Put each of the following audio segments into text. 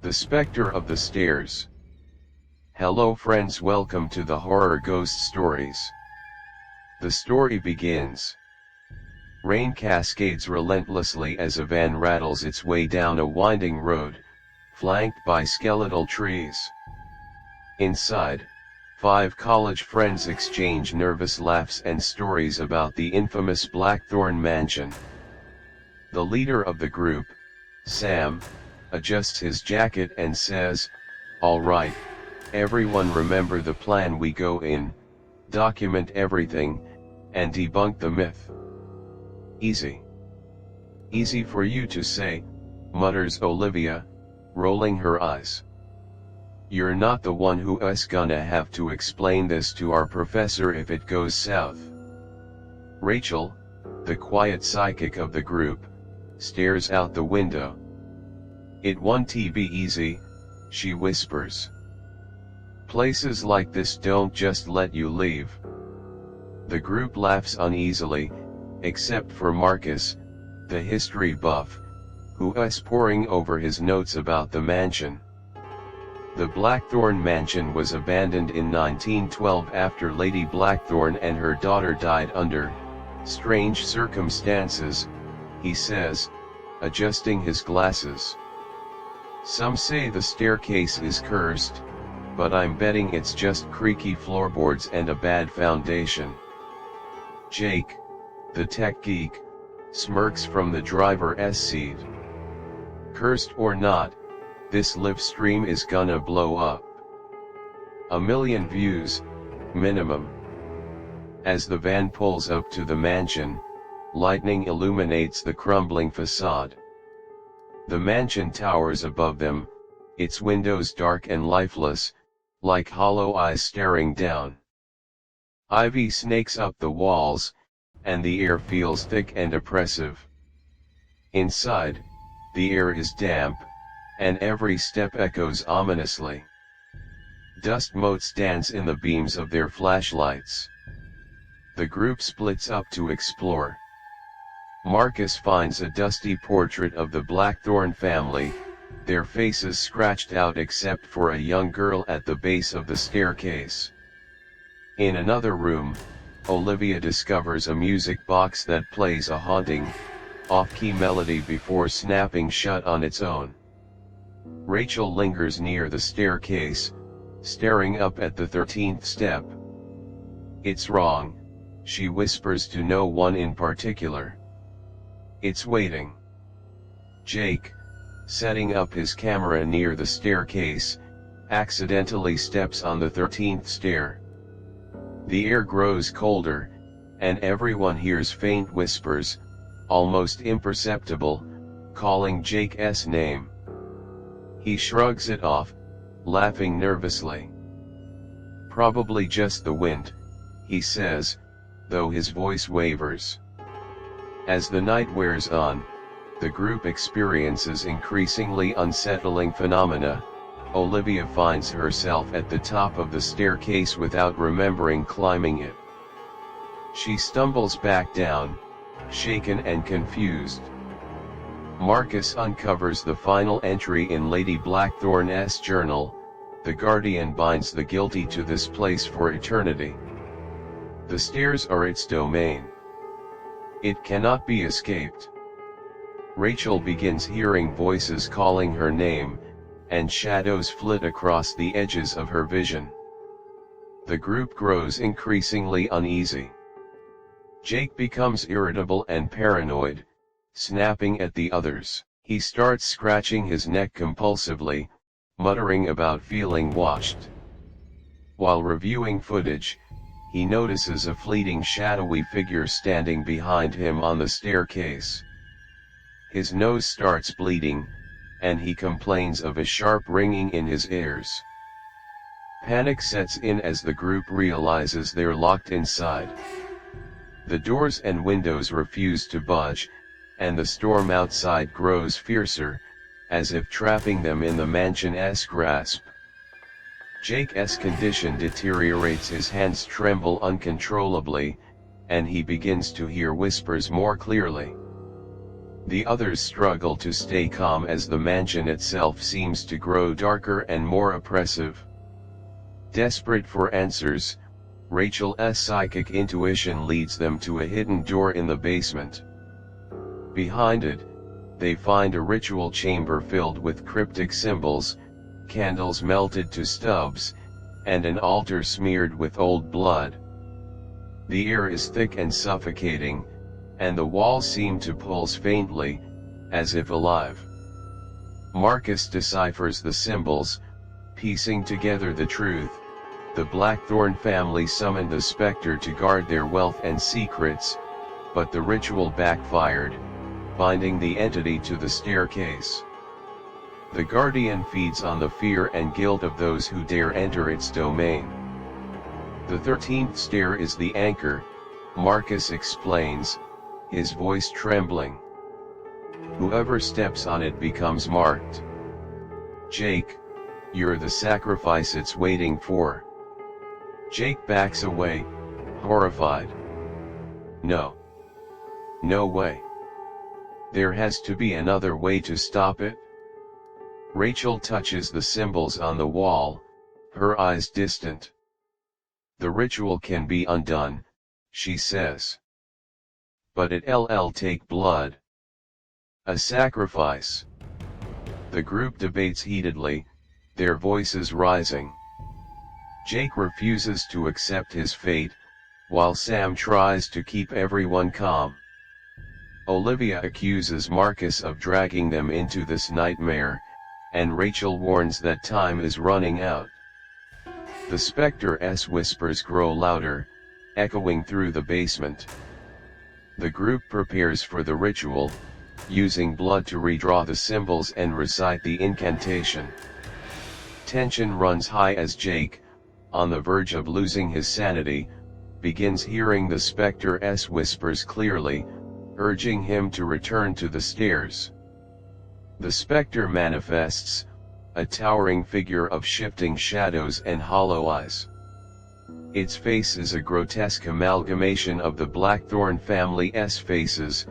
The Specter of the Stairs. Hello friends, welcome to the horror ghost stories. The story begins. Rain cascades relentlessly as a van rattles its way down a winding road, flanked by skeletal trees. Inside, 5 college friends exchange nervous laughs and stories about the infamous Blackthorn Mansion. The leader of the group, Sam, adjusts his jacket and says, "All right, everyone, remember the plan. We go in, document everything, and debunk the myth." "Easy. Easy for you to say," mutters Olivia, rolling her eyes. "You're not the one who's gonna have to explain this to our professor if it goes south." Rachel, the quiet psychic of the group, stares out the window. "It won't be easy," she whispers. "Places like this don't just let you leave." The group laughs uneasily, except for Marcus, the history buff, who is poring over his notes about the mansion. The Blackthorn Mansion was abandoned in 1912 after Lady Blackthorn and her daughter died under strange circumstances, he says, adjusting his glasses. "Some say the staircase is cursed, but I'm betting it's just creaky floorboards and a bad foundation." Jake, the tech geek, smirks from the driver's seat. "Cursed or not, this live stream is gonna blow up. 1 million views, minimum." As the van pulls up to the mansion, lightning illuminates the crumbling facade. The mansion towers above them, its windows dark and lifeless, like hollow eyes staring down. Ivy snakes up the walls, and the air feels thick and oppressive. Inside, the air is damp, and every step echoes ominously. Dust motes dance in the beams of their flashlights. The group splits up to explore. Marcus finds a dusty portrait of the Blackthorn family, their faces scratched out except for a young girl at the base of the staircase. In another room, Olivia discovers a music box that plays a haunting, off-key melody before snapping shut on its own. Rachel lingers near the staircase, staring up at the 13th step. "It's wrong," she whispers to no one in particular. "It's waiting." Jake, setting up his camera near the staircase, accidentally steps on the 13th stair. The air grows colder, and everyone hears faint whispers, almost imperceptible, calling Jake's name. He shrugs it off, laughing nervously. "Probably just the wind," he says, though his voice wavers. As the night wears on, the group experiences increasingly unsettling phenomena. Olivia finds herself at the top of the staircase without remembering climbing it. She stumbles back down, shaken and confused. Marcus uncovers the final entry in Lady Blackthorn's journal. "The Guardian binds the guilty to this place for eternity. The stairs are its domain. It cannot be escaped." Rachel begins hearing voices calling her name, and shadows flit across the edges of her vision. The group grows increasingly uneasy. Jake becomes irritable and paranoid, snapping at the others. He starts scratching his neck compulsively, muttering about feeling watched. While reviewing footage, he notices a fleeting shadowy figure standing behind him on the staircase. His nose starts bleeding, and he complains of a sharp ringing in his ears. Panic sets in as the group realizes they're locked inside. The doors and windows refuse to budge, and the storm outside grows fiercer, as if trapping them in the mansion's grasp. Jake's condition deteriorates, his hands tremble uncontrollably, and he begins to hear whispers more clearly. The others struggle to stay calm as the mansion itself seems to grow darker and more oppressive. Desperate for answers, Rachel's psychic intuition leads them to a hidden door in the basement. Behind it, they find a ritual chamber filled with cryptic symbols, candles melted to stubs, and an altar smeared with old blood. The air is thick and suffocating, and the walls seem to pulse faintly, as if alive. Marcus deciphers the symbols, piecing together the truth. The Blackthorn family summoned the Specter to guard their wealth and secrets, but the ritual backfired, binding the entity to the staircase. The Guardian feeds on the fear and guilt of those who dare enter its domain. The 13th stair is the anchor, Marcus explains, his voice trembling. Whoever steps on it becomes marked. Jake, you're the sacrifice it's waiting for. Jake backs away, horrified. No. No way. There has to be another way to stop it. Rachel touches the symbols on the wall, her eyes distant. The ritual can be undone, she says. But it'll take blood. A sacrifice. The group debates heatedly, their voices rising. Jake refuses to accept his fate, while Sam tries to keep everyone calm. Olivia accuses Marcus of dragging them into this nightmare, and Rachel warns that time is running out. The Specter's whispers grow louder, echoing through the basement. The group prepares for the ritual, using blood to redraw the symbols and recite the incantation. Tension runs high as Jake, on the verge of losing his sanity, begins hearing the Specter's whispers clearly, urging him to return to the stairs. The Specter manifests, a towering figure of shifting shadows and hollow eyes. Its face is a grotesque amalgamation of the Blackthorn family's faces,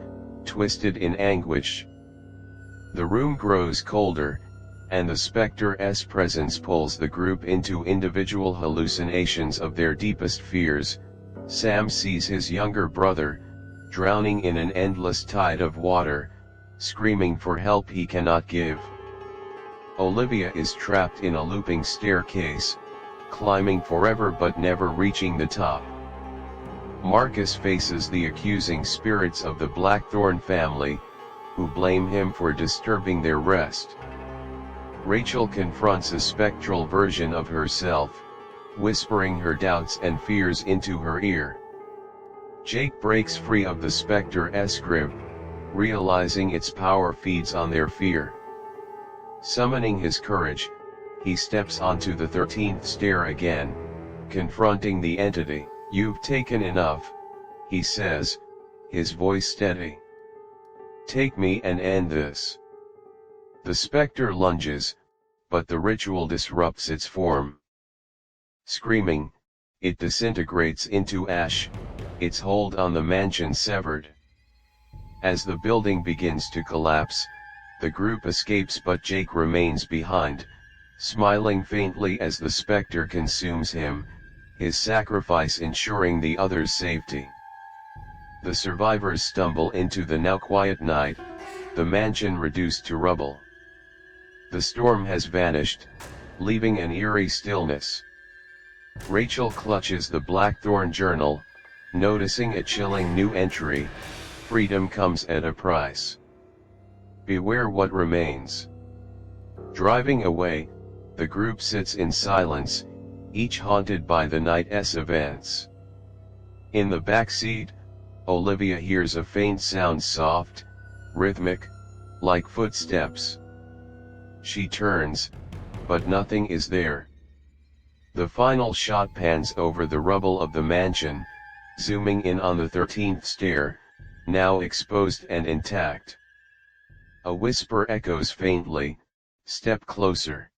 twisted in anguish. The room grows colder, and the Specter's presence pulls the group into individual hallucinations of their deepest fears. Sam sees his younger brother, drowning in an endless tide of water, screaming for help he cannot give. Olivia is trapped in a looping staircase, climbing forever but never reaching the top. Marcus faces the accusing spirits of the Blackthorn family, who blame him for disturbing their rest. Rachel confronts a spectral version of herself, whispering her doubts and fears into her ear. Jake breaks free of the Specter's grip, realizing its power feeds on their fear. Summoning his courage, he steps onto the 13th stair again, confronting the entity. "You've taken enough," he says, his voice steady. "Take me and end this." The Specter lunges, but the ritual disrupts its form. Screaming, it disintegrates into ash, its hold on the mansion severed. As the building begins to collapse, the group escapes, but Jake remains behind, smiling faintly as the Specter consumes him, his sacrifice ensuring the others' safety. The survivors stumble into the now quiet night, the mansion reduced to rubble. The storm has vanished, leaving an eerie stillness. Rachel clutches the Blackthorn journal, noticing a chilling new entry: "Freedom comes at a price. Beware what remains." Driving away, the group sits in silence, each haunted by the night's events. In the back seat, Olivia hears a faint sound, soft, rhythmic, like footsteps. She turns, but nothing is there. The final shot pans over the rubble of the mansion, zooming in on the 13th stair, now exposed and intact. A whisper echoes faintly, "Step closer."